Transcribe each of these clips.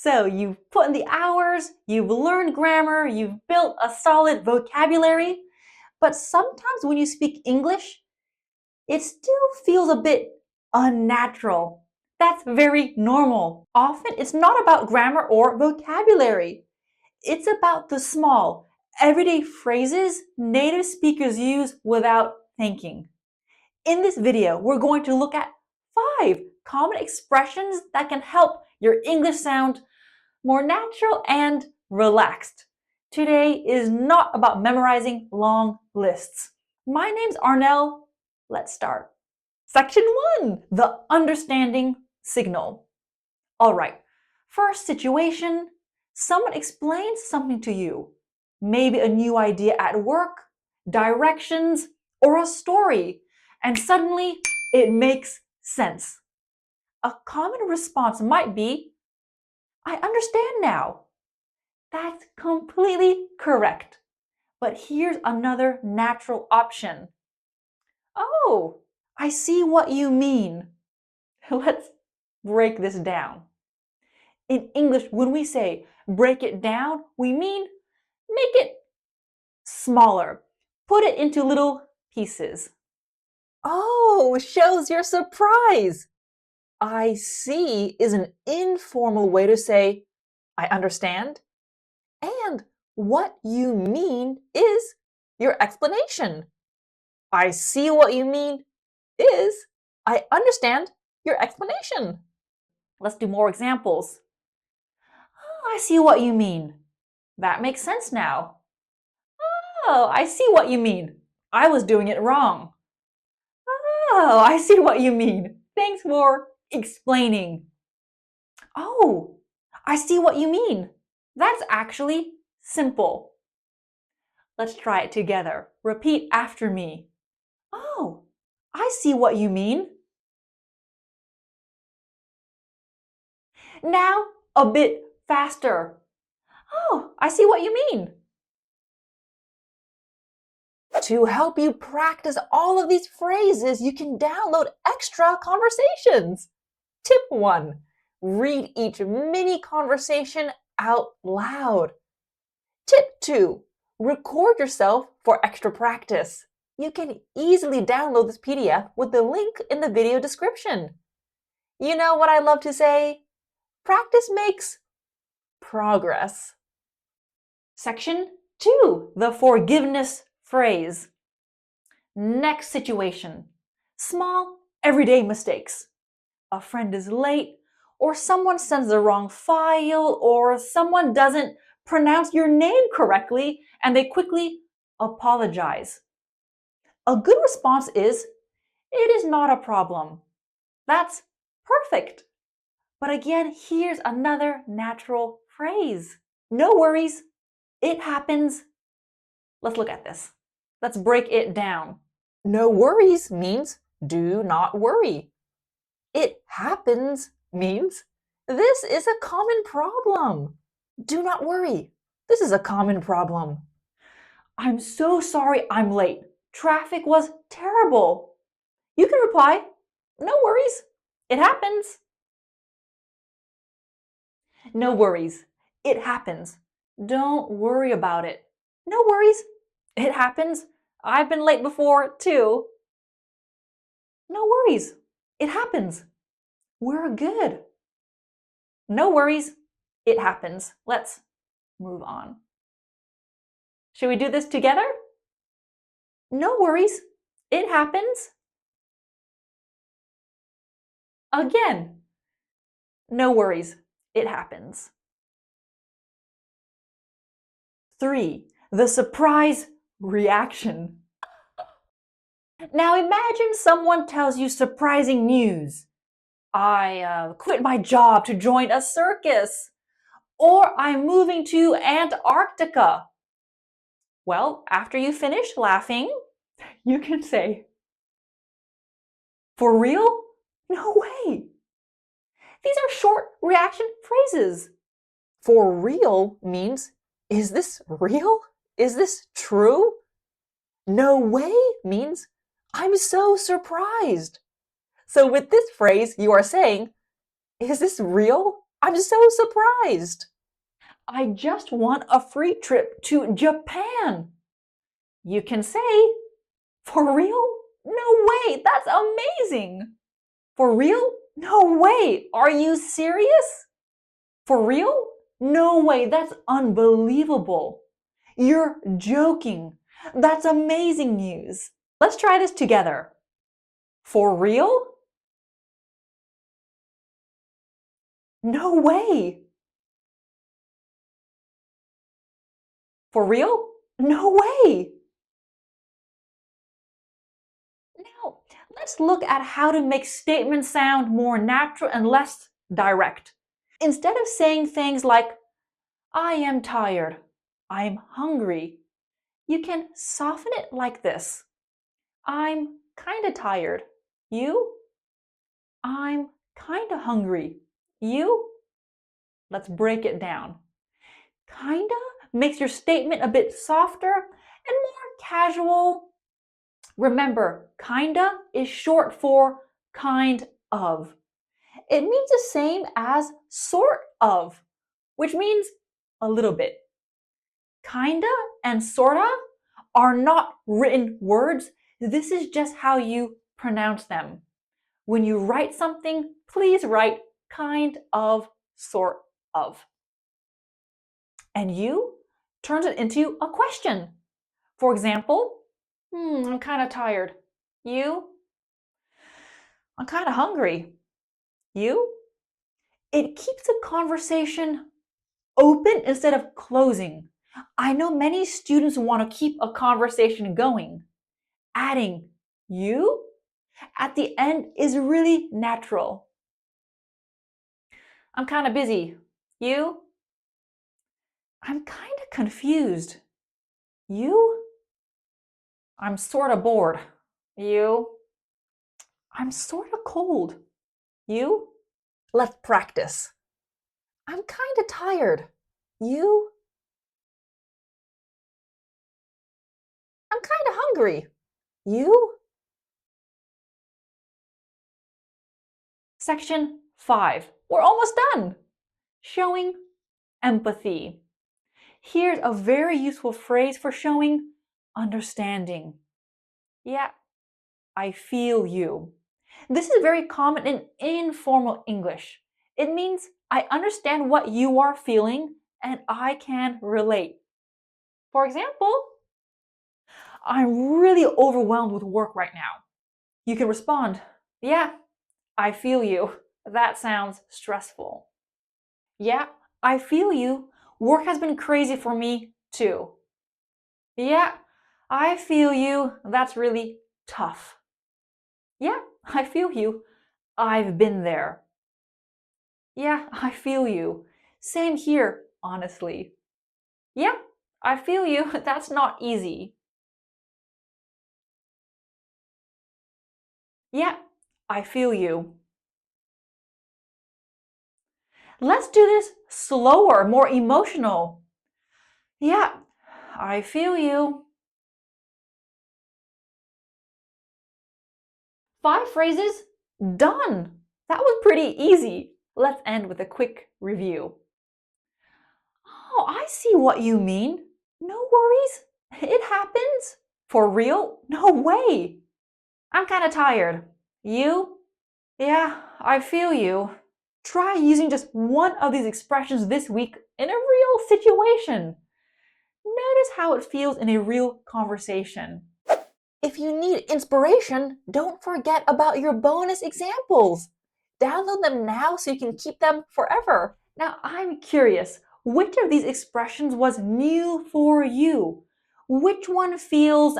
So you've put in the hours, you've learned grammar, you've built a solid vocabulary, but sometimes when you speak English, it still feels a bit unnatural. That's very normal. Often it's not about grammar or vocabulary. It's about the small, everyday phrases native speakers use without thinking. In this video, we're going to look at 5 common expressions that can help your English sound more natural and relaxed. Today is not about memorizing long lists. My name's Arnel. Let's start. Section 1, the understanding signal. All right, first situation, someone explains something to you. Maybe a new idea at work, directions, or a story, and suddenly it makes sense. A common response might be, I understand now. That's completely correct. But here's another natural option. Oh, I see what you mean. Let's break this down. In English, when we say break it down, we mean make it smaller. Put it into little pieces. Oh, shows your surprise. I see is an informal way to say, I understand. And what you mean is your explanation. I see what you mean is I understand your explanation. Let's do more examples. Oh, I see what you mean. That makes sense now. Oh, I see what you mean. I was doing it wrong. Oh, I see what you mean. Thanks for explaining. Oh, I see what you mean. That's actually simple. Let's try it together. Repeat after me. Oh, I see what you mean. Now, a bit faster. Oh, I see what you mean. To help you practice all of these phrases, you can download extra conversations. Tip 1. Read each mini conversation out loud. Tip 2. Record yourself for extra practice. You can easily download this PDF with the link in the video description. You know what I love to say? Practice makes progress. Section 2, the forgiveness phrase. Next situation. Small, everyday mistakes. A friend is late, or someone sends the wrong file, or someone doesn't pronounce your name correctly, and they quickly apologize. A good response is, it is not a problem. That's perfect. But again, here's another natural phrase. No worries, it happens. Let's look at this. Let's break it down. No worries means do not worry. It happens means this is a common problem. Do not worry. This is a common problem. I'm so sorry I'm late. Traffic was terrible. You can reply, no worries. It happens. No worries. It happens. Don't worry about it. No worries. It happens. I've been late before, too. No worries. It happens. We're good. No worries. It happens. Let's move on. Should we do this together? No worries. It happens. Again. No worries. It happens. 3. The surprise reaction. Now imagine someone tells you surprising news. I quit my job to join a circus. Or I'm moving to Antarctica. Well, after you finish laughing, you can say, for real? No way. These are short reaction phrases. For real means, is this real? Is this true? No way means, I'm so surprised. So with this phrase, you are saying, is this real? I'm so surprised. I just won a free trip to Japan. You can say, for real? No way, that's amazing. For real? No way, are you serious? For real? No way, that's unbelievable. You're joking. That's amazing news. Let's try this together. For real? No way. For real? No way. Now, let's look at how to make statements sound more natural and less direct. Instead of saying things like, I am tired, I'm hungry, you can soften it like this. I'm kinda tired. You? I'm kinda hungry. You? Let's break it down. Kinda makes your statement a bit softer and more casual. Remember, kinda is short for kind of. It means the same as sort of, which means a little bit. Kinda and sorta are not written words. This is just how you pronounce them. When you write something, please write kind of, sort of. And you turns it into a question. For example, I'm kind of tired. You? I'm kind of hungry. You? It keeps the conversation open instead of closing. I know many students want to keep a conversation going. Adding you at the end is really natural. I'm kind of busy. You? I'm kind of confused. You? I'm sort of bored. You? I'm sort of cold. You? Let's practice. I'm kind of tired. You? I'm kind of hungry. You? Section 5. We're almost done. Showing empathy. Here's a very useful phrase for showing understanding. Yeah, I feel you. This is very common in informal English. It means I understand what you are feeling and I can relate. For example, I'm really overwhelmed with work right now. You can respond, yeah, I feel you. That sounds stressful. Yeah, I feel you. Work has been crazy for me too. Yeah, I feel you. That's really tough. Yeah, I feel you. I've been there. Yeah, I feel you. Same here, honestly. Yeah, I feel you. That's not easy. Yeah, I feel you. Let's do this slower, more emotional. Yeah, I feel you. 5 phrases, done. That was pretty easy. Let's end with a quick review. Oh, I see what you mean. No worries. It happens. For real? No way. I'm kind of tired. You? Yeah, I feel you. Try using just one of these expressions this week in a real situation. Notice how it feels in a real conversation. If you need inspiration, don't forget about your bonus examples. Download them now so you can keep them forever. Now, I'm curious, which of these expressions was new for you? Which one feels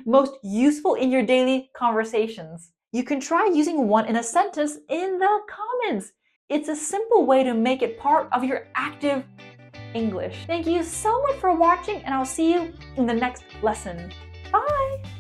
most useful in your daily conversations? You can try using one in a sentence in the comments. It's a simple way to make it part of your active English. Thank you so much for watching, and I'll see you in the next lesson. Bye!